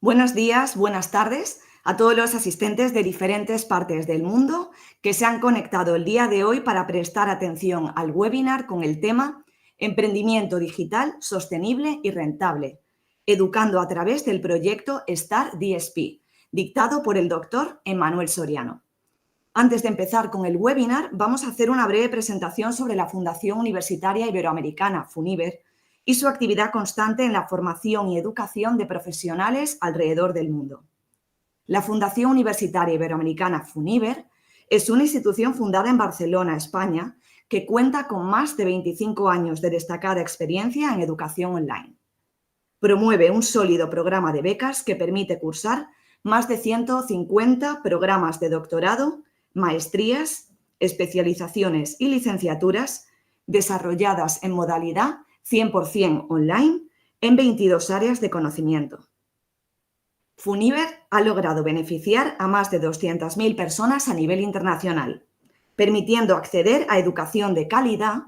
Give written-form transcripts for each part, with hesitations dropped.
Buenos días, buenas tardes a todos los asistentes de diferentes partes del mundo que se han conectado el día de hoy para prestar atención al webinar con el tema Emprendimiento digital sostenible y rentable, educando a través del proyecto STAR DSP, dictado por el doctor Emmanuel Soriano. Antes de empezar con el webinar, vamos a hacer una breve presentación sobre la Fundación Universitaria Iberoamericana, FUNIBER, y su actividad constante en la formación y educación de profesionales alrededor del mundo. La Fundación Universitaria Iberoamericana, FUNIBER, es una institución fundada en Barcelona, España, que cuenta con más de 25 años de destacada experiencia en educación online. Promueve un sólido programa de becas que permite cursar más de 150 programas de doctorado, maestrías, especializaciones y licenciaturas desarrolladas en modalidad 100% online en 22 áreas de conocimiento. FUNIBER ha logrado beneficiar a más de 200.000 personas a nivel internacional, permitiendo acceder a educación de calidad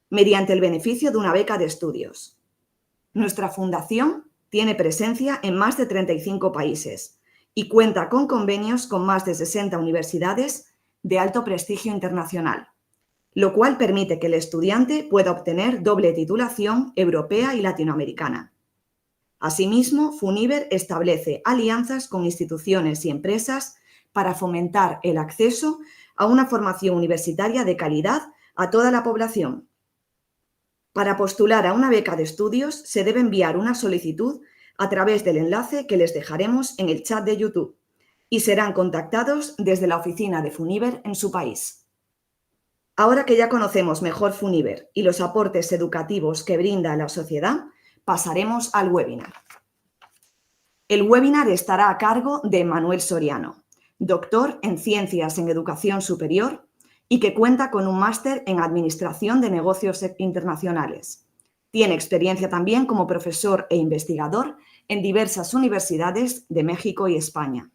mediante el beneficio de una beca de estudios. Nuestra fundación tiene presencia en más de 35 países y cuenta con convenios con más de 60 universidades de alto prestigio internacional, lo cual permite que el estudiante pueda obtener doble titulación europea y latinoamericana. Asimismo, FUNIBER establece alianzas con instituciones y empresas para fomentar el acceso a una formación universitaria de calidad a toda la población. Para postular a una beca de estudios se debe enviar una solicitud a través del enlace que les dejaremos en el chat de YouTube y serán contactados desde la oficina de FUNIBER en su país. Ahora que ya conocemos mejor FUNIBER y los aportes educativos que brinda a la sociedad, pasaremos al webinar. El webinar estará a cargo de Emmanuel Soriano, doctor en Ciencias en Educación Superior y que cuenta con un máster en Administración de Negocios Internacionales. Tiene experiencia también como profesor e investigador en diversas universidades de México y España.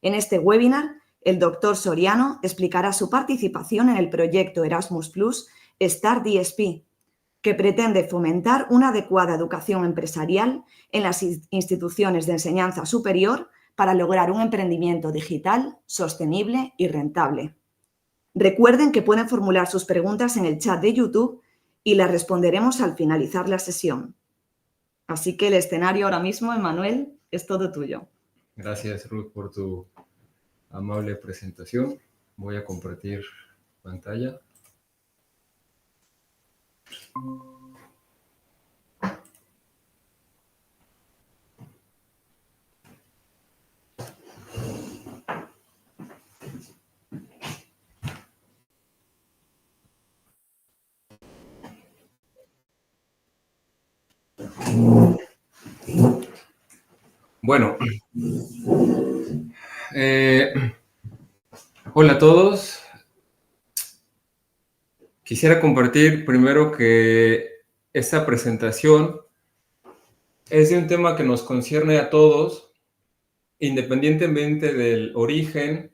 En este webinar, el doctor Soriano explicará su participación en el proyecto Erasmus+ STAR DSP, que pretende fomentar una adecuada educación empresarial en las instituciones de enseñanza superior para lograr un emprendimiento digital, sostenible y rentable. Recuerden que pueden formular sus preguntas en el chat de YouTube y las responderemos al finalizar la sesión. Así que el escenario ahora mismo, Emmanuel, es todo tuyo. Gracias, Ruth, por tu amable presentación. Voy a compartir pantalla. Bueno, hola a todos. Quisiera compartir primero que esta presentación es de un tema que nos concierne a todos, independientemente del origen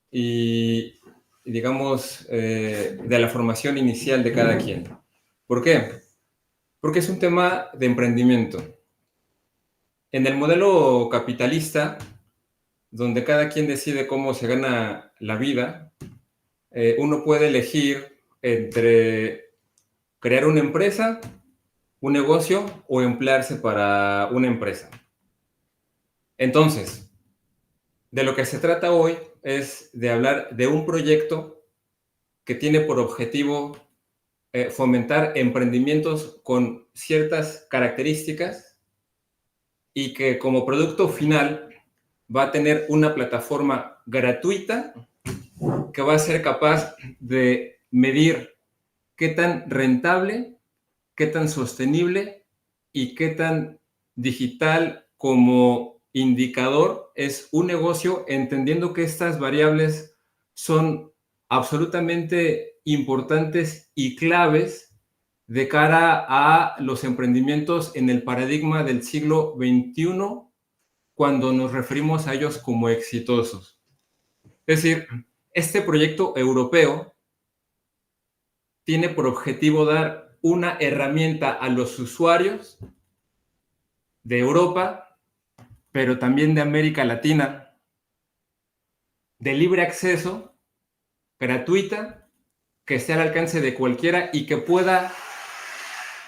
y digamos, de la formación inicial de cada quien. ¿Por qué? Porque es un tema de emprendimiento. En el modelo capitalista, donde cada quien decide cómo se gana la vida, uno puede elegir entre crear una empresa, un negocio o emplearse para una empresa. Entonces, de lo que se trata hoy es de hablar de un proyecto que tiene por objetivo fomentar emprendimientos con ciertas características y que como producto final va a tener una plataforma gratuita que va a ser capaz de medir qué tan rentable, qué tan sostenible y qué tan digital como indicador es un negocio, entendiendo que estas variables son absolutamente importantes y claves de cara a los emprendimientos en el paradigma del siglo XXI, cuando nos referimos a ellos como exitosos. Es decir, este proyecto europeo tiene por objetivo dar una herramienta a los usuarios de Europa pero también de América Latina, de libre acceso, gratuita, que esté al alcance de cualquiera y que pueda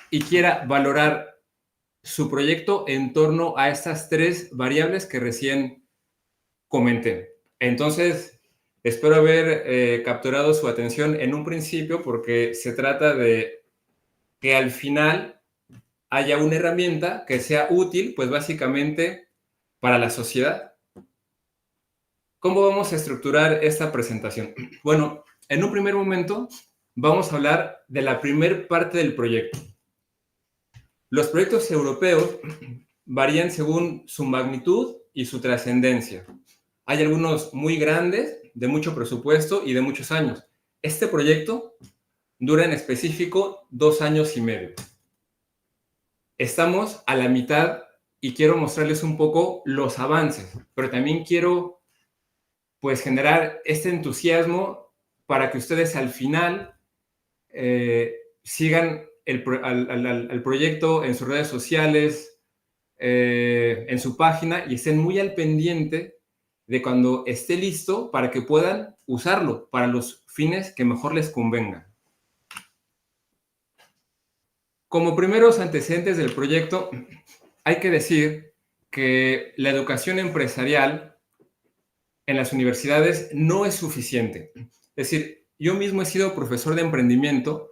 y quiera valorar su proyecto en torno a estas 3 variables que recién comenté. Entonces, espero haber capturado su atención en un principio, porque se trata de que al final haya una herramienta que sea útil, pues básicamente para la sociedad. ¿Cómo vamos a estructurar esta presentación? Bueno, en un primer momento vamos a hablar de la primer parte del proyecto. Los proyectos europeos varían según su magnitud y su trascendencia. Hay algunos muy grandes, de mucho presupuesto y de muchos años. Este proyecto dura en específico 2 años y medio. Estamos a la mitad y quiero mostrarles un poco los avances, pero también quiero pues generar este entusiasmo para que ustedes al final sigan al proyecto en sus redes sociales, en su página, y estén muy al pendiente de cuando esté listo para que puedan usarlo para los fines que mejor les convengan. Como primeros antecedentes del proyecto, hay que decir que la educación empresarial en las universidades no es suficiente. Es decir, yo mismo he sido profesor de emprendimiento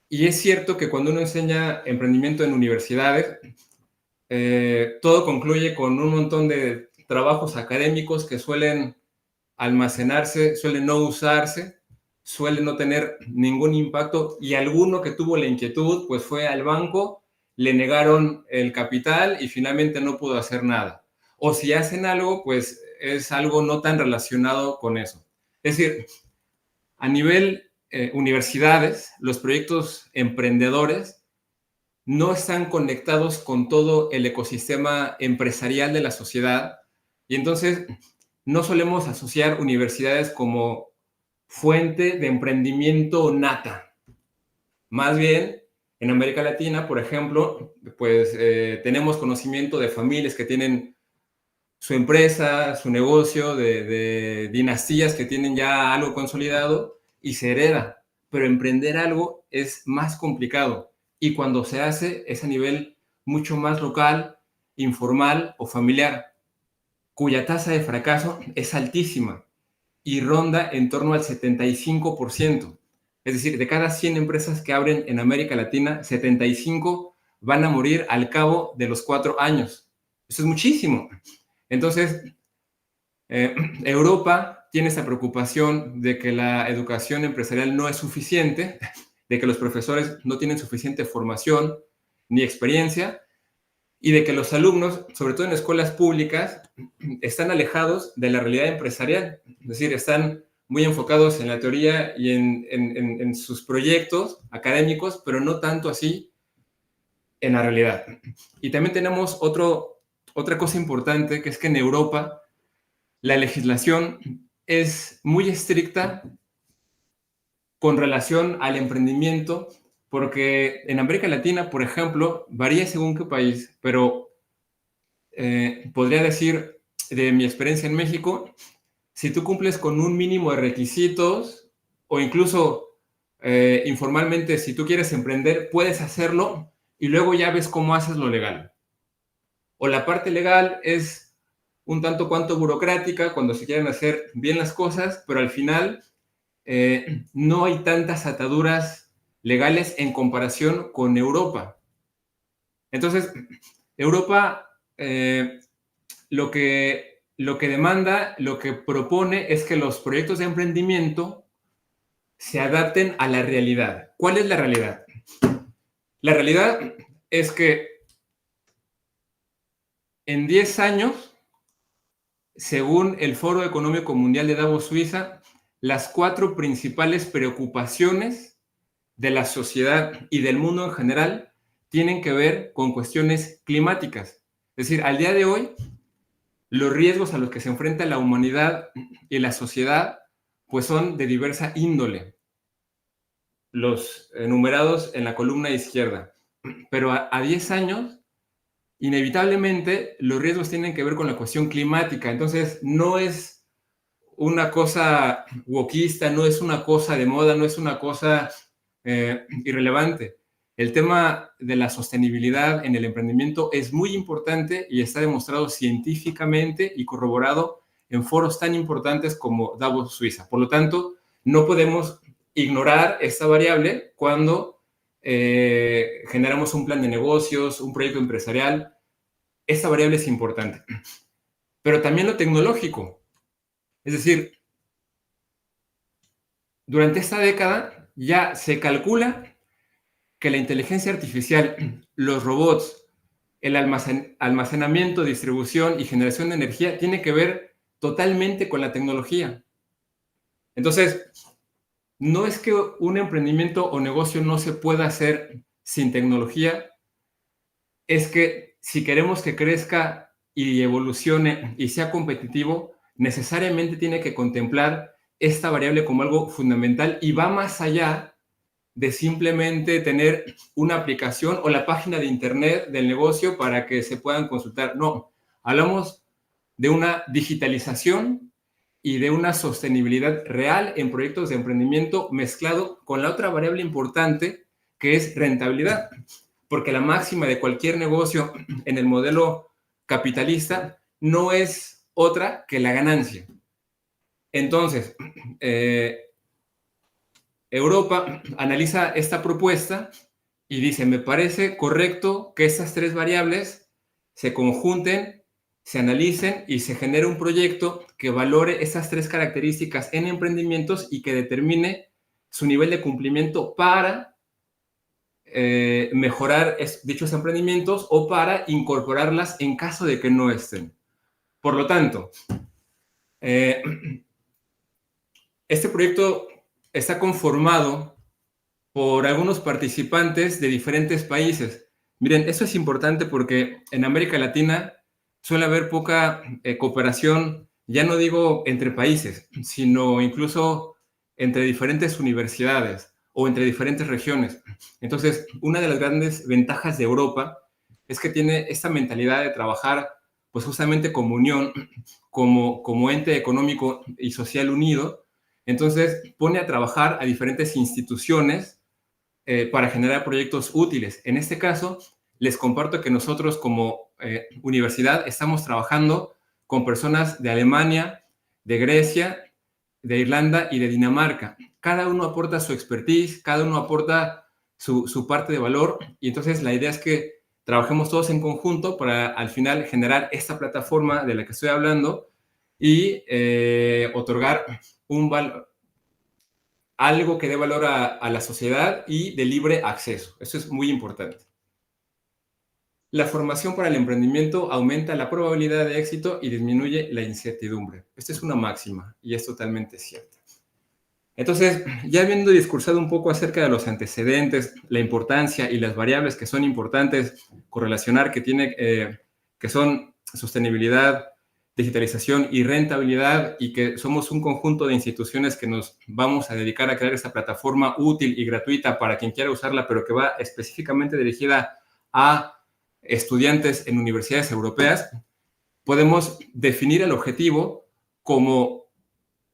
y es cierto que cuando uno enseña emprendimiento en universidades, todo concluye con un montón de trabajos académicos que suelen almacenarse, suelen no usarse, suelen no tener ningún impacto, y alguno que tuvo la inquietud pues fue al banco, le negaron el capital y finalmente no pudo hacer nada. O si hacen algo, pues es algo no tan relacionado con eso. Es decir, a nivel universidades, los proyectos emprendedores no están conectados con todo el ecosistema empresarial de la sociedad, y entonces no solemos asociar universidades como fuente de emprendimiento nata. Más bien, en América Latina, por ejemplo, pues tenemos conocimiento de familias que tienen su empresa, su negocio, de dinastías que tienen ya algo consolidado y se hereda. Pero emprender algo es más complicado, y cuando se hace es a nivel mucho más local, informal o familiar, cuya tasa de fracaso es altísima y ronda en torno al 75%. Es decir, de cada 100 empresas que abren en América Latina, 75 van a morir al cabo de los 4 años. Eso es muchísimo. Entonces, Europa tiene esta preocupación de que la educación empresarial no es suficiente, de que los profesores no tienen suficiente formación ni experiencia, y de que los alumnos, sobre todo en escuelas públicas, están alejados de la realidad empresarial. Es decir, están muy enfocados en la teoría y en sus proyectos académicos, pero no tanto así en la realidad. Y también tenemos otra cosa importante, que es que en Europa la legislación es muy estricta con relación al emprendimiento, porque en América Latina, por ejemplo, varía según qué país, pero podría decir de mi experiencia en México, si tú cumples con un mínimo de requisitos, o incluso informalmente, si tú quieres emprender, puedes hacerlo y luego ya ves cómo haces lo legal. O la parte legal es un tanto cuanto burocrática cuando se quieren hacer bien las cosas, pero al final no hay tantas ataduras legales en comparación con Europa. Entonces, Europa lo que demanda, lo que propone es que los proyectos de emprendimiento se adapten a la realidad. ¿Cuál es la realidad? La realidad es que en 10 años, según el Foro Económico Mundial de Davos, Suiza, las 4 principales preocupaciones de la sociedad y del mundo en general tienen que ver con cuestiones climáticas. Es decir, al día de hoy, los riesgos a los que se enfrenta la humanidad y la sociedad pues son de diversa índole, los enumerados en la columna izquierda. Pero a 10 años inevitablemente los riesgos tienen que ver con la cuestión climática. Entonces, no es una cosa wokista, no es una cosa de moda, no es una cosa irrelevante. El tema de la sostenibilidad en el emprendimiento es muy importante y está demostrado científicamente y corroborado en foros tan importantes como Davos, Suiza. Por lo tanto, no podemos ignorar esta variable cuando generamos un plan de negocios, un proyecto empresarial. Esta variable es importante. Pero también lo tecnológico. Es decir, durante esta década ya se calcula que la inteligencia artificial, los robots, el almacenamiento, distribución y generación de energía tiene que ver totalmente con la tecnología. Entonces, no es que un emprendimiento o negocio no se pueda hacer sin tecnología, es que si queremos que crezca y evolucione y sea competitivo, necesariamente tiene que contemplar esta variable como algo fundamental y va más allá de simplemente tener una aplicación o la página de internet del negocio para que se puedan consultar. No, hablamos de una digitalización y de una sostenibilidad real en proyectos de emprendimiento mezclado con la otra variable importante que es rentabilidad, porque la máxima de cualquier negocio en el modelo capitalista no es otra que la ganancia. Entonces, Europa analiza esta propuesta y dice, me parece correcto que estas tres variables se conjunten, se analicen y se genere un proyecto que valore esas tres características en emprendimientos y que determine su nivel de cumplimiento para mejorar dichos emprendimientos o para incorporarlas en caso de que no estén. Por lo tanto, este proyecto está conformado por algunos participantes de diferentes países. Miren, eso es importante porque en América Latina suele haber poca cooperación, ya no digo entre países, sino incluso entre diferentes universidades o entre diferentes regiones. Entonces, una de las grandes ventajas de Europa es que tiene esta mentalidad de trabajar pues justamente como unión, como ente económico y social unido. Entonces, pone a trabajar a diferentes instituciones para generar proyectos útiles. En este caso, les comparto que nosotros como universidad estamos trabajando con personas de Alemania, de Grecia, de Irlanda y de Dinamarca. Cada uno aporta su expertise, cada uno aporta su parte de valor y entonces la idea es que trabajemos todos en conjunto para al final generar esta plataforma de la que estoy hablando y otorgar un valor, algo que dé valor a la sociedad y de libre acceso. Eso es muy importante. La formación para el emprendimiento aumenta la probabilidad de éxito y disminuye la incertidumbre. Esta es una máxima y es totalmente cierta. Entonces, ya habiendo discursado un poco acerca de los antecedentes, la importancia y las variables que son importantes correlacionar, que son sostenibilidad, digitalización y rentabilidad, y que somos un conjunto de instituciones que nos vamos a dedicar a crear esta plataforma útil y gratuita para quien quiera usarla, pero que va específicamente dirigida a estudiantes en universidades europeas, podemos definir el objetivo como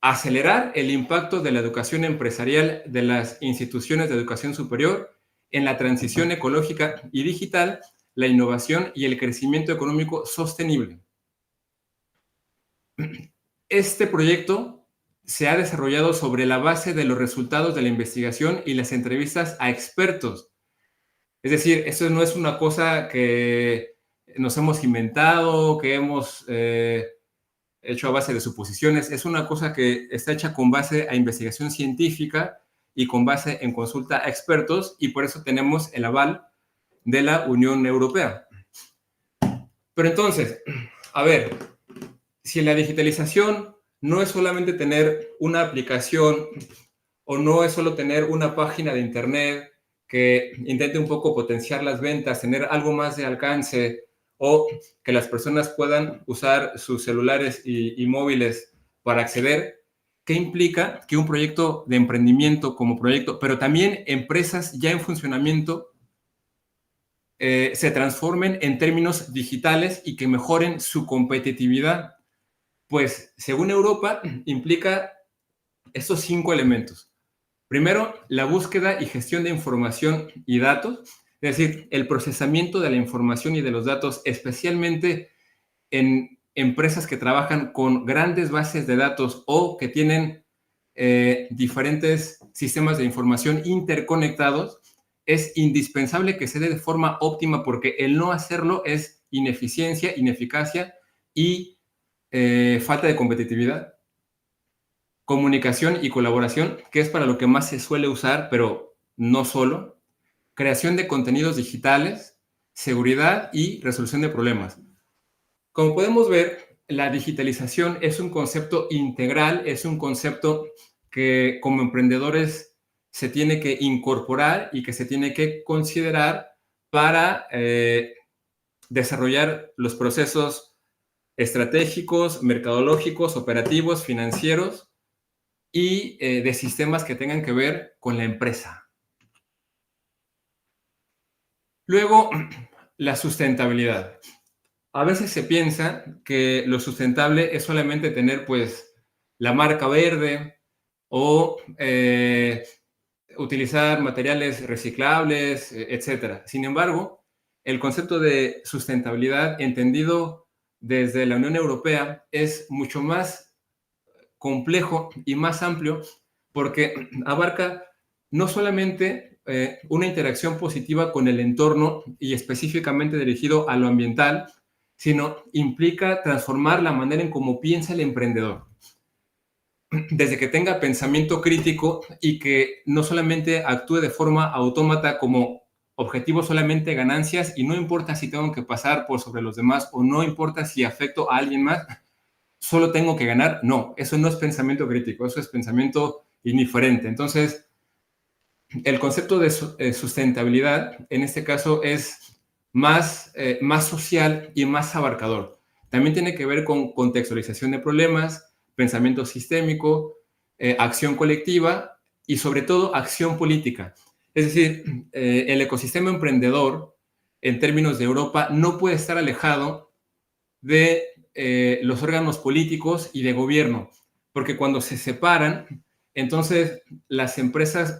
acelerar el impacto de la educación empresarial de las instituciones de educación superior en la transición ecológica y digital, la innovación y el crecimiento económico sostenible. Este proyecto se ha desarrollado sobre la base de los resultados de la investigación y las entrevistas a expertos. Es decir, esto no es una cosa que nos hemos inventado, que hemos hecho a base de suposiciones, es una cosa que está hecha con base a investigación científica y con base en consulta a expertos, y por eso tenemos el aval de la Unión Europea. Pero entonces, a ver, si la digitalización no es solamente tener una aplicación o no es solo tener una página de internet que intente un poco potenciar las ventas, tener algo más de alcance o que las personas puedan usar sus celulares y móviles para acceder, ¿qué implica que un proyecto de emprendimiento como proyecto, pero también empresas ya en funcionamiento, se transformen en términos digitales y que mejoren su competitividad. Pues, según Europa, implica estos 5 elementos. Primero, la búsqueda y gestión de información y datos, es decir, el procesamiento de la información y de los datos, especialmente en empresas que trabajan con grandes bases de datos o que tienen diferentes sistemas de información interconectados, es indispensable que se dé de forma óptima porque el no hacerlo es ineficiencia, ineficacia y falta de competitividad. Comunicación y colaboración, que es para lo que más se suele usar, pero no solo. Creación de contenidos digitales, seguridad y resolución de problemas. Como podemos ver, la digitalización es un concepto integral, es un concepto que como emprendedores se tiene que incorporar y que se tiene que considerar para desarrollar los procesos estratégicos, mercadológicos, operativos, financieros y de sistemas que tengan que ver con la empresa. Luego, la sustentabilidad. A veces se piensa que lo sustentable es solamente tener, pues, la marca verde o utilizar materiales reciclables, etcétera. Sin embargo, el concepto de sustentabilidad entendido desde la Unión Europea es mucho más complejo y más amplio porque abarca no solamente una interacción positiva con el entorno y específicamente dirigido a lo ambiental, sino implica transformar la manera en cómo piensa el emprendedor. Desde que tenga pensamiento crítico y que no solamente actúe de forma autómata como objetivo solamente ganancias y no importa si tengo que pasar por sobre los demás o no importa si afecto a alguien más, solo tengo que ganar. No, eso no es pensamiento crítico, eso es pensamiento indiferente. Entonces, el concepto de sustentabilidad en este caso es más social y más abarcador. También tiene que ver con contextualización de problemas, pensamiento sistémico, acción colectiva y sobre todo acción política. Es decir, el ecosistema emprendedor en términos de Europa no puede estar alejado de los órganos políticos y de gobierno, porque cuando se separan, entonces las empresas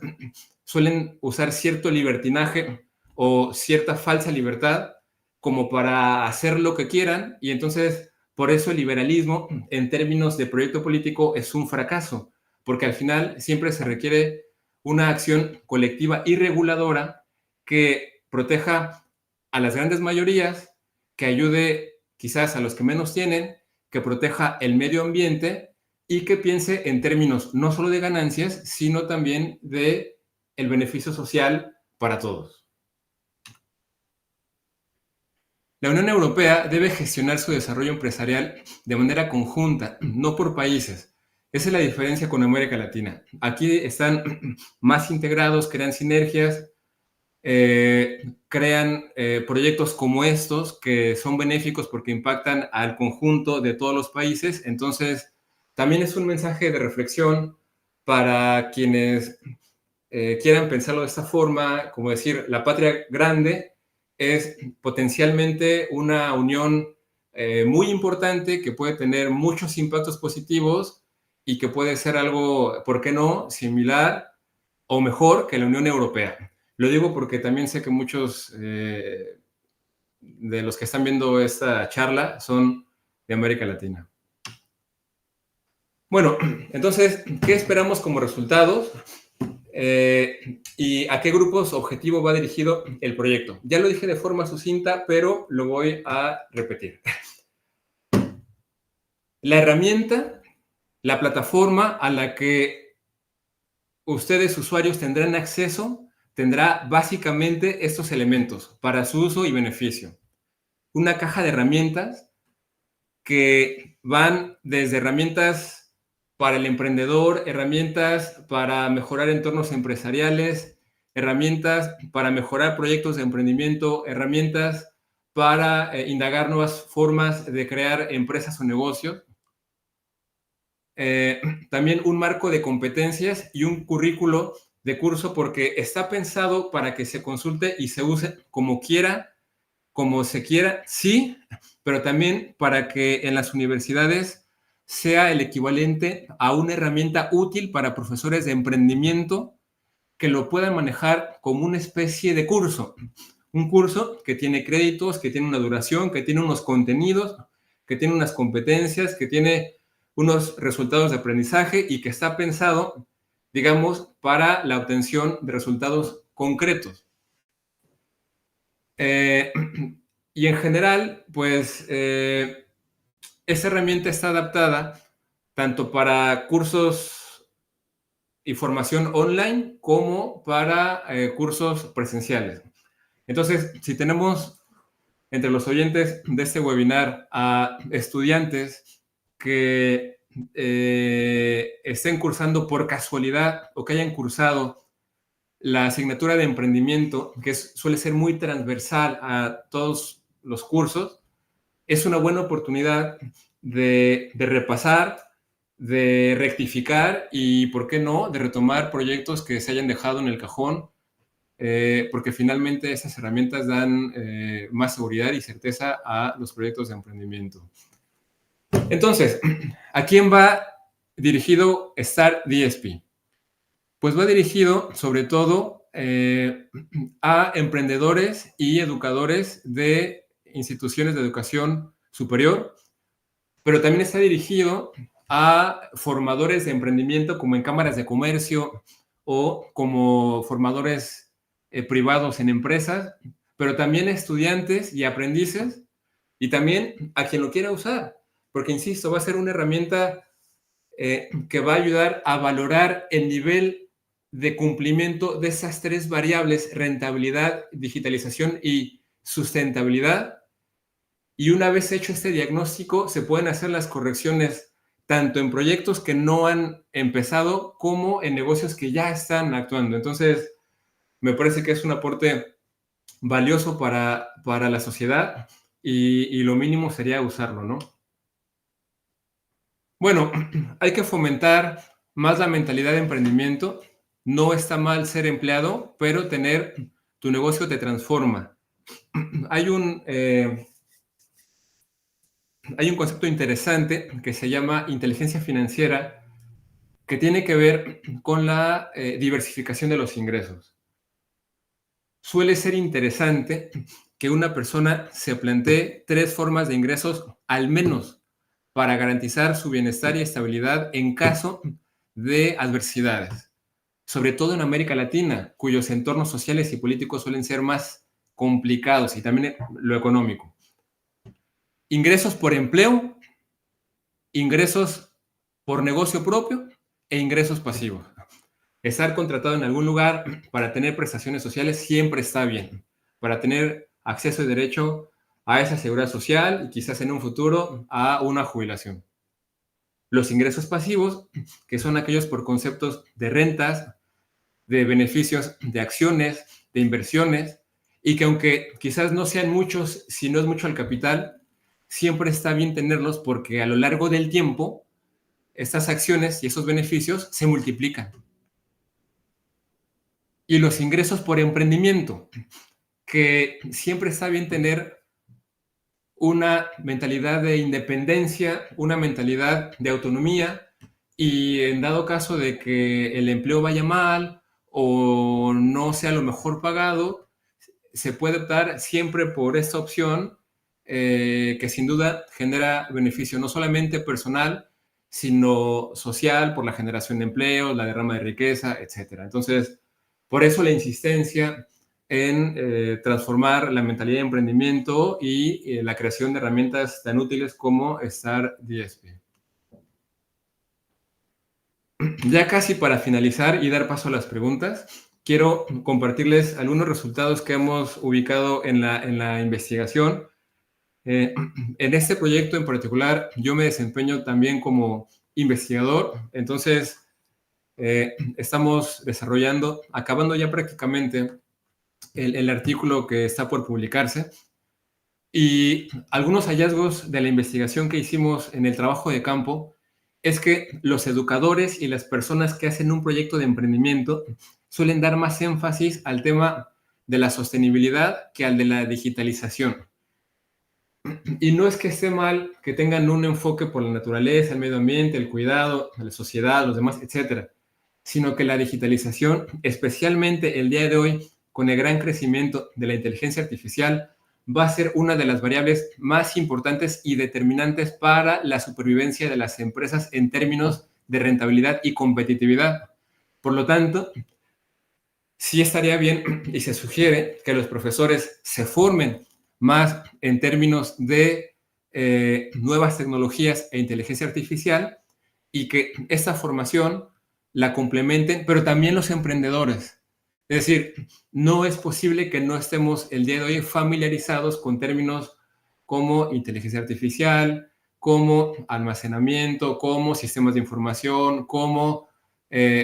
suelen usar cierto libertinaje o cierta falsa libertad como para hacer lo que quieran y entonces por eso el liberalismo en términos de proyecto político es un fracaso, porque al final siempre se requiere una acción colectiva y reguladora que proteja a las grandes mayorías, que ayude quizás a los que menos tienen, que proteja el medio ambiente y que piense en términos no solo de ganancias, sino también de el beneficio social para todos. La Unión Europea debe gestionar su desarrollo empresarial de manera conjunta, no por países. Esa es la diferencia con América Latina. Aquí están más integrados, crean sinergias, crean proyectos como estos que son benéficos porque impactan al conjunto de todos los países. Entonces, también es un mensaje de reflexión para quienes quieran pensarlo de esta forma, como decir, la patria grande es potencialmente una unión muy importante que puede tener muchos impactos positivos y que puede ser algo, ¿por qué no?, similar o mejor que la Unión Europea. Lo digo porque también sé que muchos de los que están viendo esta charla son de América Latina. Bueno, entonces, ¿qué esperamos como resultados? ¿Y a qué grupos objetivo va dirigido el proyecto? Ya lo dije de forma sucinta, pero lo voy a repetir. La herramienta, la plataforma a la que ustedes, usuarios, tendrán acceso, tendrá básicamente estos elementos para su uso y beneficio. Una caja de herramientas que van desde herramientas para el emprendedor, herramientas para mejorar entornos empresariales, herramientas para mejorar proyectos de emprendimiento, herramientas para indagar nuevas formas de crear empresas o negocios. También un marco de competencias y un currículo de curso porque está pensado para que se consulte y se use como quiera, como se quiera, sí, pero también para que en las universidades sea el equivalente a una herramienta útil para profesores de emprendimiento que lo puedan manejar como una especie de curso. Un curso que tiene créditos, que tiene una duración, que tiene unos contenidos, que tiene unas competencias, que tiene unos resultados de aprendizaje y que está pensado, digamos, para la obtención de resultados concretos. Y en general, pues, esa herramienta está adaptada tanto para cursos y formación online como para cursos presenciales. Entonces, si tenemos entre los oyentes de este webinar a estudiantes que estén cursando por casualidad o que hayan cursado la asignatura de emprendimiento, que suele ser muy transversal a todos los cursos, es una buena oportunidad de repasar, de rectificar y, ¿por qué no?, de retomar proyectos que se hayan dejado en el cajón, porque finalmente esas herramientas dan más seguridad y certeza a los proyectos de emprendimiento. Entonces, ¿a quién va dirigido Start DSP? Pues va dirigido sobre todo a emprendedores y educadores de instituciones de educación superior, pero también está dirigido a formadores de emprendimiento como en cámaras de comercio o como formadores privados en empresas, pero también a estudiantes y aprendices y también a quien lo quiera usar, porque insisto, va a ser una herramienta que va a ayudar a valorar el nivel de cumplimiento de esas tres variables: rentabilidad, digitalización y sustentabilidad. Y una vez hecho este diagnóstico, se pueden hacer las correcciones tanto en proyectos que no han empezado como en negocios que ya están actuando. Entonces, me parece que es un aporte valioso para la sociedad y lo mínimo sería usarlo, ¿no? Bueno, hay que fomentar más la mentalidad de emprendimiento. No está mal ser empleado, pero tener tu negocio te transforma. Hay un concepto interesante que se llama inteligencia financiera, que tiene que ver con la diversificación de los ingresos. Suele ser interesante que una persona se plantee 3 formas de ingresos al menos para garantizar su bienestar y estabilidad en caso de adversidades, sobre todo en América Latina, cuyos entornos sociales y políticos suelen ser más complicados, y también lo económico. Ingresos por empleo, ingresos por negocio propio e ingresos pasivos. Estar contratado en algún lugar para tener prestaciones sociales siempre está bien, para tener acceso y derecho a esa seguridad social y quizás en un futuro a una jubilación. Los ingresos pasivos, que son aquellos por conceptos de rentas, de beneficios de acciones, de inversiones, y que aunque quizás no sean muchos, si no es mucho el capital, siempre está bien tenerlos porque a lo largo del tiempo estas acciones y esos beneficios se multiplican. Y los ingresos por emprendimiento, que siempre está bien tener una mentalidad de independencia, una mentalidad de autonomía, y en dado caso de que el empleo vaya mal o no sea lo mejor pagado, se puede optar siempre por esta opción que sin duda genera beneficio no solamente personal, sino social, por la generación de empleo, la derrama de riqueza, etc. Entonces, por eso la insistencia en transformar la mentalidad de emprendimiento y la creación de herramientas tan útiles como Start DSP. Ya casi para finalizar y dar paso a las preguntas, quiero compartirles algunos resultados que hemos ubicado en la investigación. En este proyecto en particular, yo me desempeño también como investigador, entonces estamos desarrollando, acabando ya prácticamente el artículo que está por publicarse, y algunos hallazgos de la investigación que hicimos en el trabajo de campo es que los educadores y las personas que hacen un proyecto de emprendimiento suelen dar más énfasis al tema de la sostenibilidad que al de la digitalización. Y no es que esté mal que tengan un enfoque por la naturaleza, el medio ambiente, el cuidado, la sociedad, los demás, etcétera, sino que la digitalización, especialmente el día de hoy, con el gran crecimiento de la inteligencia artificial, va a ser una de las variables más importantes y determinantes para la supervivencia de las empresas en términos de rentabilidad y competitividad. Por lo tanto, sí estaría bien y se sugiere que los profesores se formen más en términos de nuevas tecnologías e inteligencia artificial y que esta formación la complementen, pero también los emprendedores. Es decir, no es posible que no estemos el día de hoy familiarizados con términos como inteligencia artificial, como almacenamiento, como sistemas de información, como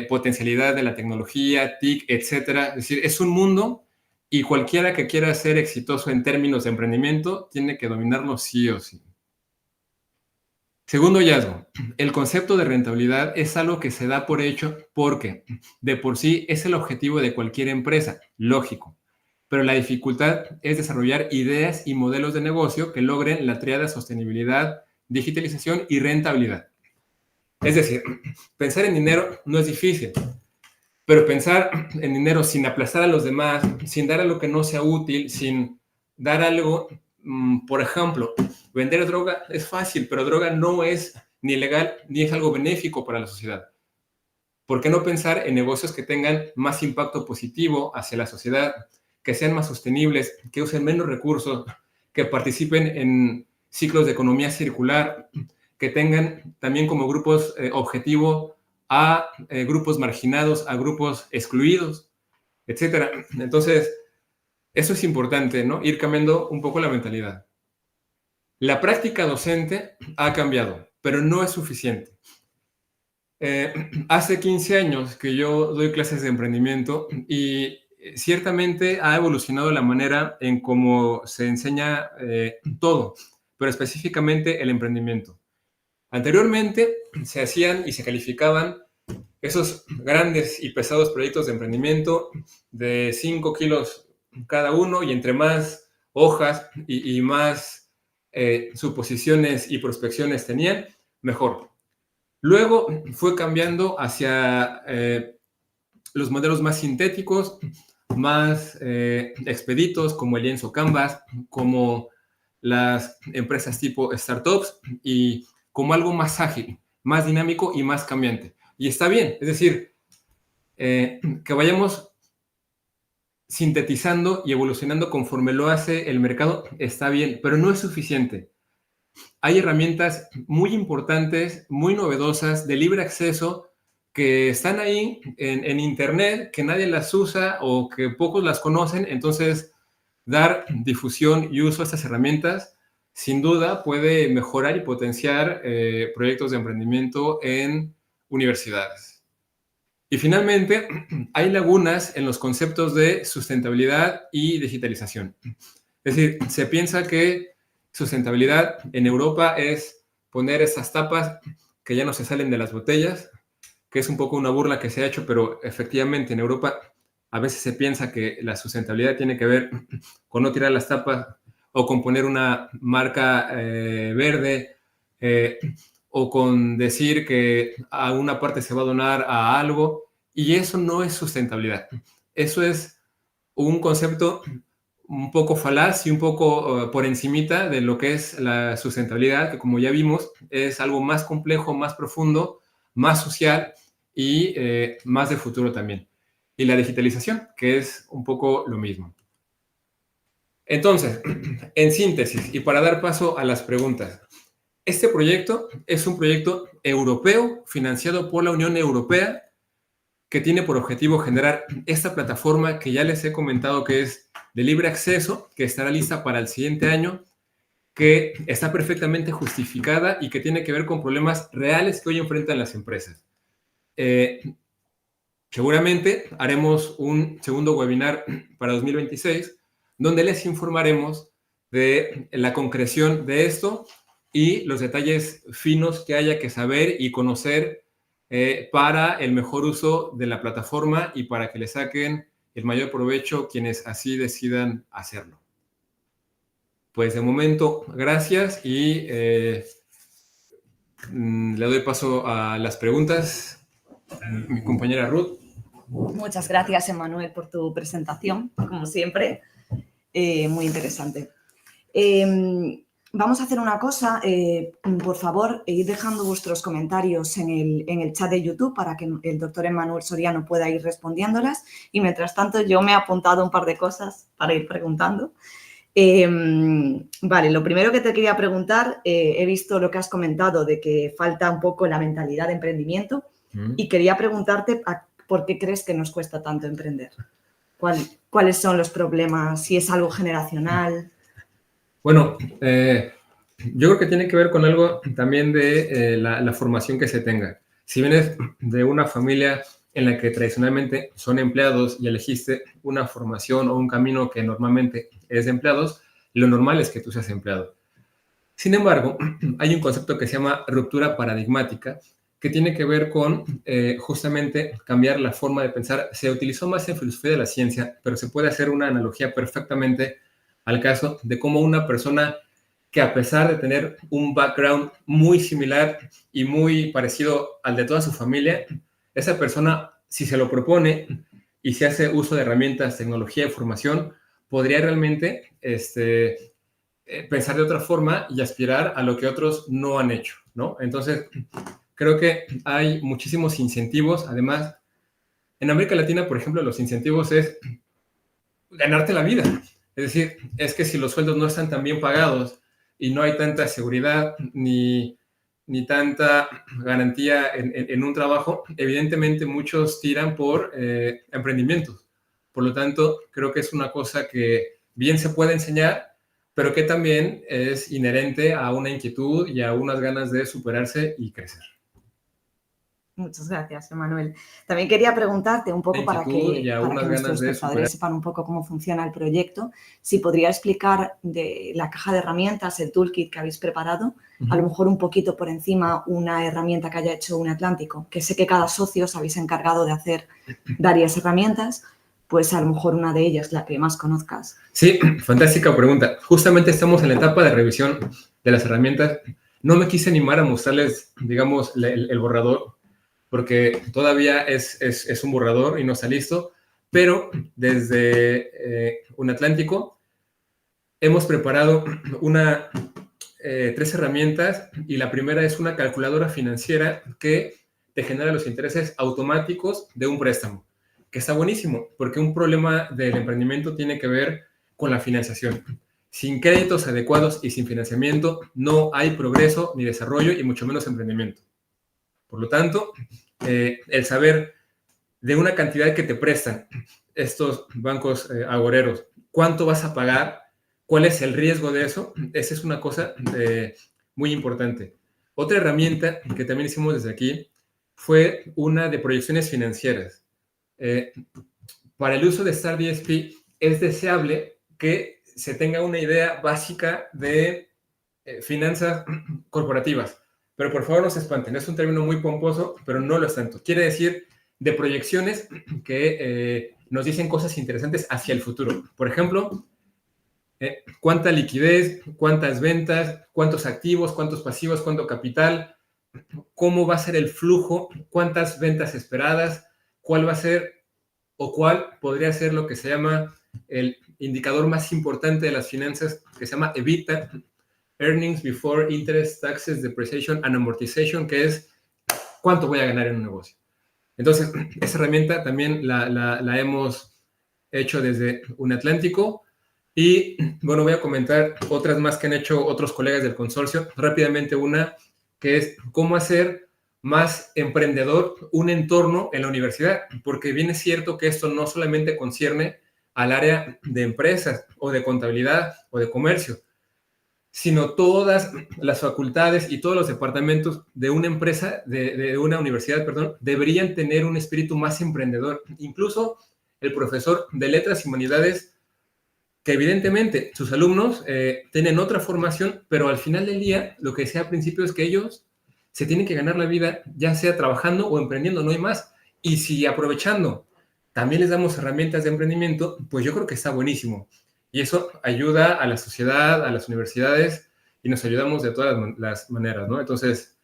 potencialidad de la tecnología, TIC, etcétera. Es decir, es un mundo y cualquiera que quiera ser exitoso en términos de emprendimiento tiene que dominarlo sí o sí. Segundo hallazgo, el concepto de rentabilidad es algo que se da por hecho porque de por sí es el objetivo de cualquier empresa, lógico, pero la dificultad es desarrollar ideas y modelos de negocio que logren la tríada sostenibilidad, digitalización y rentabilidad. Es decir, pensar en dinero no es difícil, pero pensar en dinero sin aplastar a los demás, sin dar algo que no sea útil, sin dar algo, por ejemplo, vender droga es fácil, pero droga no es ni legal ni es algo benéfico para la sociedad. ¿Por qué no pensar en negocios que tengan más impacto positivo hacia la sociedad, que sean más sostenibles, que usen menos recursos, que participen en ciclos de economía circular, que tengan también como grupos objetivo a grupos marginados, a grupos excluidos, etcétera? Entonces, eso es importante, ¿no? Ir cambiando un poco la mentalidad. La práctica docente ha cambiado, pero no es suficiente. Hace 15 años que yo doy clases de emprendimiento y ciertamente ha evolucionado la manera en cómo se enseña todo, pero específicamente el emprendimiento. Anteriormente se hacían y se calificaban esos grandes y pesados proyectos de emprendimiento de 5 kilos cada uno y entre más hojas y más suposiciones y prospecciones tenían, mejor. Luego fue cambiando hacia los modelos más sintéticos, más expeditos, como el lienzo Canvas, como las empresas tipo startups y como algo más ágil, más dinámico y más cambiante. Y está bien, es decir, que vayamos sintetizando y evolucionando conforme lo hace el mercado, está bien, pero no es suficiente. Hay herramientas muy importantes, muy novedosas, de libre acceso, que están ahí en Internet, que nadie las usa o que pocos las conocen. Entonces, dar difusión y uso a estas herramientas, sin duda, puede mejorar y potenciar proyectos de emprendimiento en universidades. Y finalmente, hay lagunas en los conceptos de sustentabilidad y digitalización. Es decir, se piensa que sustentabilidad en Europa es poner esas tapas que ya no se salen de las botellas, que es un poco una burla que se ha hecho, pero efectivamente en Europa a veces se piensa que la sustentabilidad tiene que ver con no tirar las tapas o con poner una marca verde o con decir que a una parte se va a donar a algo, y eso no es sustentabilidad. Eso es un concepto un poco falaz y un poco por encimita de lo que es la sustentabilidad, que como ya vimos es algo más complejo, más profundo, más social y más de futuro también. Y la digitalización, que es un poco lo mismo. Entonces, en síntesis y para dar paso a las preguntas, este proyecto es un proyecto europeo financiado por la Unión Europea que tiene por objetivo generar esta plataforma que ya les he comentado que es de libre acceso, que estará lista para el siguiente año, que está perfectamente justificada y que tiene que ver con problemas reales que hoy enfrentan las empresas. Seguramente haremos un segundo webinar para 2026, donde les informaremos de la concreción de esto y los detalles finos que haya que saber y conocer para el mejor uso de la plataforma y para que le saquen el mayor provecho quienes así decidan hacerlo. Pues de momento, gracias y le doy paso a las preguntas. Mi compañera Ruth. Muchas gracias, Emmanuel, por tu presentación, como siempre, muy interesante. Vamos a hacer una cosa, por favor, ir dejando vuestros comentarios en el chat de YouTube para que el doctor Emmanuel Soriano pueda ir respondiéndolas y mientras tanto yo me he apuntado un par de cosas para ir preguntando. Vale, lo primero que te quería preguntar, he visto lo que has comentado de que falta un poco la mentalidad de emprendimiento y quería preguntarte por qué crees que nos cuesta tanto emprender. ¿Cuáles son los problemas? ¿Si es algo generacional? Bueno, yo creo que tiene que ver con algo también de la formación que se tenga. Si vienes de una familia en la que tradicionalmente son empleados y elegiste una formación o un camino que normalmente es de empleados, lo normal es que tú seas empleado. Sin embargo, hay un concepto que se llama ruptura paradigmática, que tiene que ver con justamente cambiar la forma de pensar. Se utilizó más en filosofía de la ciencia, pero se puede hacer una analogía perfectamente al caso de cómo una persona que a pesar de tener un background muy similar y muy parecido al de toda su familia, esa persona, si se lo propone y se hace uso de herramientas, tecnología y formación, podría realmente pensar de otra forma y aspirar a lo que otros no han hecho, ¿no? Entonces, creo que hay muchísimos incentivos. Además, en América Latina, por ejemplo, los incentivos es ganarte la vida. Es decir, es que si los sueldos no están tan bien pagados y no hay tanta seguridad ni tanta garantía en un trabajo, evidentemente muchos tiran por emprendimientos. Por lo tanto, creo que es una cosa que bien se puede enseñar, pero que también es inherente a una inquietud y a unas ganas de superarse y crecer. Muchas gracias, Emmanuel. También quería preguntarte un poco para que nuestros espectadores sepan un poco cómo funciona el proyecto, si podría explicar de la caja de herramientas, el toolkit que habéis preparado, a lo mejor un poquito por encima una herramienta que haya hecho UniAtlántico, que sé que cada socio os habéis encargado de hacer varias herramientas, pues a lo mejor una de ellas, la que más conozcas. Sí, fantástica pregunta. Justamente estamos en la etapa de revisión de las herramientas. No me quise animar a mostrarles, digamos, el borrador, porque todavía es un borrador y no está listo, pero desde UniAtlántico hemos preparado 3 herramientas y la primera es una calculadora financiera que te genera los intereses automáticos de un préstamo, que está buenísimo, porque un problema del emprendimiento tiene que ver con la financiación. Sin créditos adecuados y sin financiamiento no hay progreso ni desarrollo y mucho menos emprendimiento. Por lo tanto, el saber de una cantidad que te prestan estos bancos agoreros, cuánto vas a pagar, cuál es el riesgo de eso, esa es una cosa muy importante. Otra herramienta que también hicimos desde aquí fue una de proyecciones financieras. Para el uso de StarDSP es deseable que se tenga una idea básica de finanzas corporativas. Pero por favor no se espanten, es un término muy pomposo, pero no lo es tanto. Quiere decir de proyecciones que nos dicen cosas interesantes hacia el futuro. Por ejemplo, cuánta liquidez, cuántas ventas, cuántos activos, cuántos pasivos, cuánto capital, cómo va a ser el flujo, cuántas ventas esperadas, cuál va a ser o cuál podría ser lo que se llama el indicador más importante de las finanzas, que se llama EBITDA, Earnings Before Interest, Taxes, Depreciation and Amortization, que es cuánto voy a ganar en un negocio. Entonces, esa herramienta también la hemos hecho desde UniAtlántico y, bueno, voy a comentar otras más que han hecho otros colegas del consorcio. Rápidamente una que es cómo hacer más emprendedor un entorno en la universidad, porque bien es cierto que esto no solamente concierne al área de empresas o de contabilidad o de comercio, sino todas las facultades y todos los departamentos de una empresa, de una universidad, perdón, deberían tener un espíritu más emprendedor. Incluso el profesor de Letras y Humanidades, que evidentemente sus alumnos tienen otra formación, pero al final del día, lo que decía al principio es que ellos se tienen que ganar la vida, ya sea trabajando o emprendiendo, no hay más. Y si aprovechando también les damos herramientas de emprendimiento, pues yo creo que está buenísimo. Y eso ayuda a la sociedad, a las universidades, y nos ayudamos de todas las maneras, ¿no? Entonces,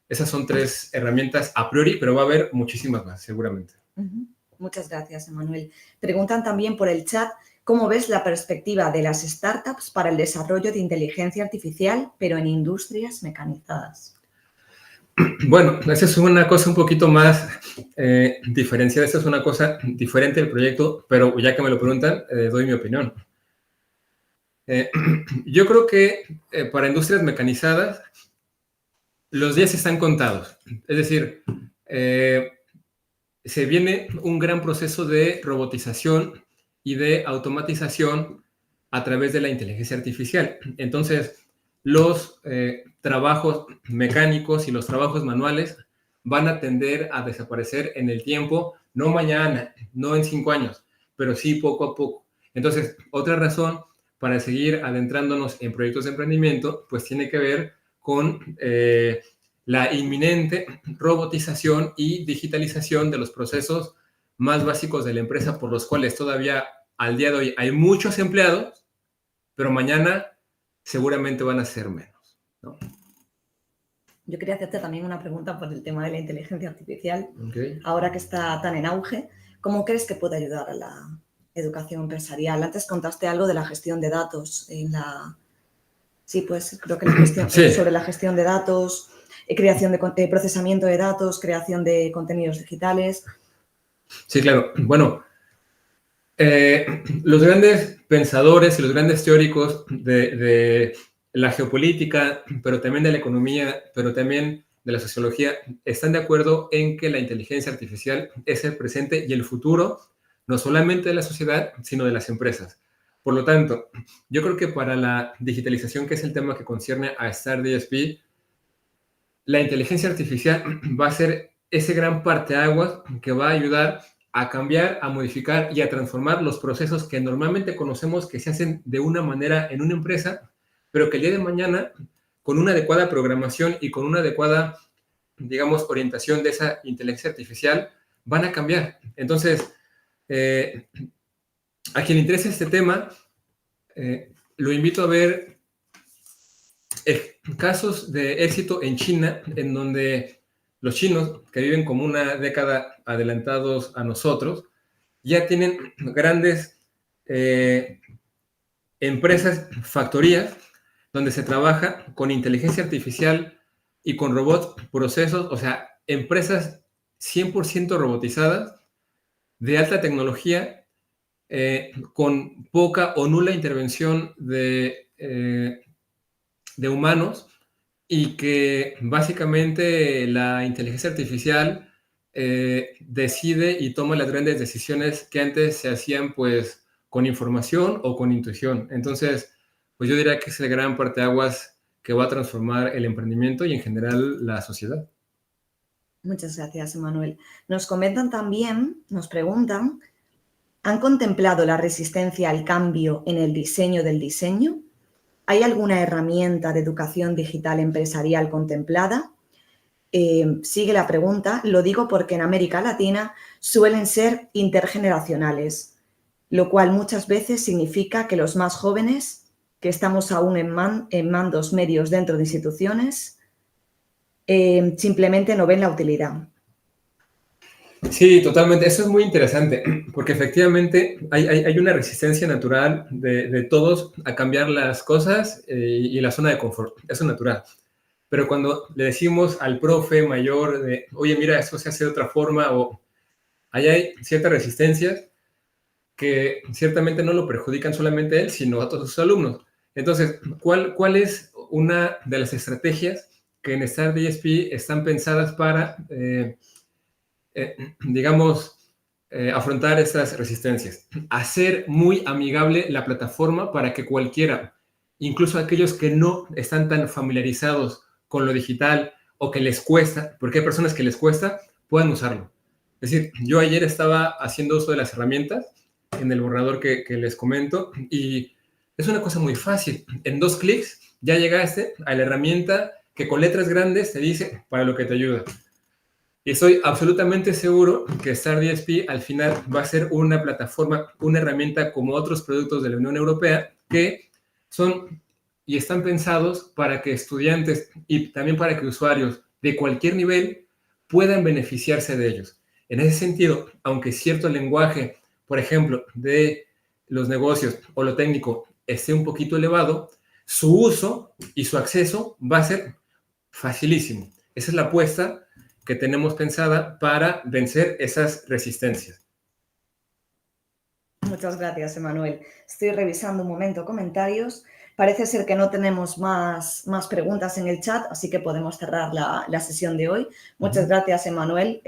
esas son 3 herramientas a priori, pero va a haber muchísimas más, seguramente. Muchas gracias, Emanuel. Preguntan también por el chat, ¿cómo ves la perspectiva de las startups para el desarrollo de inteligencia artificial, pero en industrias mecanizadas? Bueno, esa es una cosa un poquito más diferenciada. Esta es una cosa diferente del proyecto, pero ya que me lo preguntan, doy mi opinión. Yo creo que para industrias mecanizadas, los días están contados. Es decir, se viene un gran proceso de robotización y de automatización a través de la inteligencia artificial. Entonces, los trabajos mecánicos y los trabajos manuales van a tender a desaparecer en el tiempo, no mañana, no en 5 años, pero sí poco a poco. Entonces, otra razón para seguir adentrándonos en proyectos de emprendimiento, pues tiene que ver con la inminente robotización y digitalización de los procesos más básicos de la empresa, por los cuales todavía al día de hoy hay muchos empleados, pero mañana seguramente van a ser menos, ¿no? Yo quería hacerte también una pregunta por el tema de la inteligencia artificial. Okay. Ahora que está tan en auge, ¿cómo crees que puede ayudar a la educación empresarial? Antes contaste algo de la gestión de datos. Sí, pues creo que la gestión, sí. Sobre la gestión de datos, creación de procesamiento de datos, creación de contenidos digitales. Sí, claro. Bueno, los grandes pensadores y los grandes teóricos de la geopolítica, pero también de la economía, pero también de la sociología, están de acuerdo en que la inteligencia artificial es el presente y el futuro, no solamente de la sociedad, sino de las empresas. Por lo tanto, yo creo que para la digitalización, que es el tema que concierne a Star DSP, la inteligencia artificial va a ser ese gran parteaguas que va a ayudar a cambiar, a modificar y a transformar los procesos que normalmente conocemos que se hacen de una manera en una empresa, pero que el día de mañana, con una adecuada programación y con una adecuada, digamos, orientación de esa inteligencia artificial, van a cambiar. Entonces, a quien le interese este tema, lo invito a ver casos de éxito en China, en donde los chinos, que viven como una década adelantados a nosotros, ya tienen grandes empresas, factorías, donde se trabaja con inteligencia artificial y con robots, procesos, o sea, empresas 100% robotizadas, de alta tecnología, con poca o nula intervención de humanos, y que básicamente la inteligencia artificial decide y toma las grandes decisiones que antes se hacían pues con información o con intuición. Entonces, pues yo diría que es el gran parteaguas que va a transformar el emprendimiento y en general la sociedad. Muchas gracias, Emanuel. Nos comentan también, nos preguntan, ¿han contemplado la resistencia al cambio en el diseño del diseño? ¿Hay alguna herramienta de educación digital empresarial contemplada? Sigue la pregunta. Lo digo porque en América Latina suelen ser intergeneracionales, lo cual muchas veces significa que los más jóvenes, que estamos aún en mandos medios dentro de instituciones, simplemente no ven la utilidad. Sí, totalmente. Eso es muy interesante, porque efectivamente hay una resistencia natural de todos a cambiar las cosas y la zona de confort. Eso es natural. Pero cuando le decimos al profe mayor de, oye, mira, esto se hace de otra forma, o ahí hay ciertas resistencias que ciertamente no lo perjudican solamente a él, sino a todos sus alumnos. Entonces, ¿cuál es una de las estrategias que en Star DSP están pensadas para digamos, afrontar estas resistencias? Hacer muy amigable la plataforma para que cualquiera, incluso aquellos que no están tan familiarizados con lo digital o que les cuesta, porque hay personas que les cuesta, puedan usarlo. Es decir, yo ayer estaba haciendo uso de las herramientas en el borrador que les comento, y es una cosa muy fácil. En 2 clics ya llegaste a la herramienta que con letras grandes te dice para lo que te ayuda. Y estoy absolutamente seguro que StarDSP al final va a ser una plataforma, una herramienta como otros productos de la Unión Europea que son y están pensados para que estudiantes y también para que usuarios de cualquier nivel puedan beneficiarse de ellos. En ese sentido, aunque cierto lenguaje, por ejemplo, de los negocios o lo técnico esté un poquito elevado, su uso y su acceso va a ser facilísimo. Esa es la apuesta que tenemos pensada para vencer esas resistencias. Muchas gracias, Emanuel. Estoy revisando un momento comentarios. Parece ser que no tenemos más preguntas en el chat, así que podemos cerrar la sesión de hoy. Muchas gracias, Emanuel,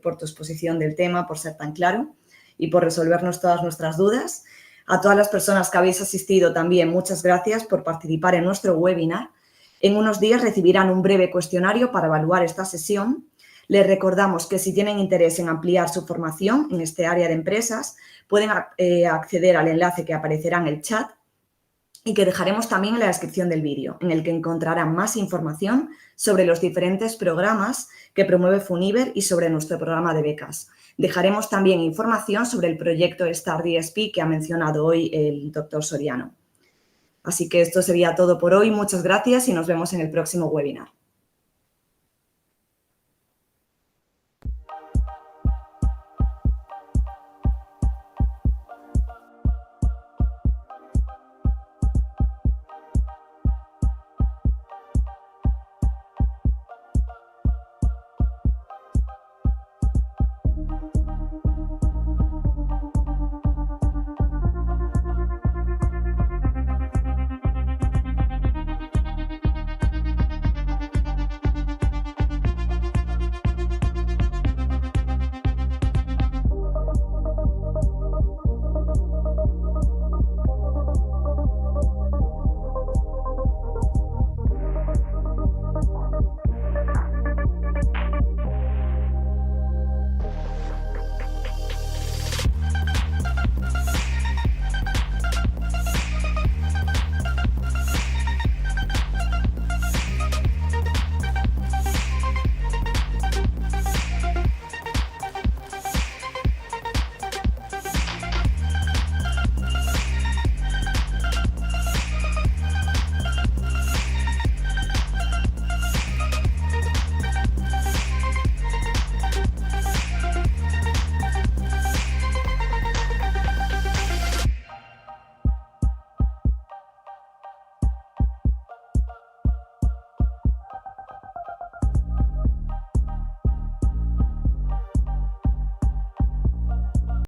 por tu exposición del tema, por ser tan claro y por resolvernos todas nuestras dudas. A todas las personas que habéis asistido también, muchas gracias por participar en nuestro webinar. En unos días recibirán un breve cuestionario para evaluar esta sesión. Les recordamos que si tienen interés en ampliar su formación en este área de empresas, pueden acceder al enlace que aparecerá en el chat y que dejaremos también en la descripción del vídeo, en el que encontrarán más información sobre los diferentes programas que promueve Funiver y sobre nuestro programa de becas. Dejaremos también información sobre el proyecto StarDSP que ha mencionado hoy el doctor Soriano. Así que esto sería todo por hoy. Muchas gracias y nos vemos en el próximo webinar.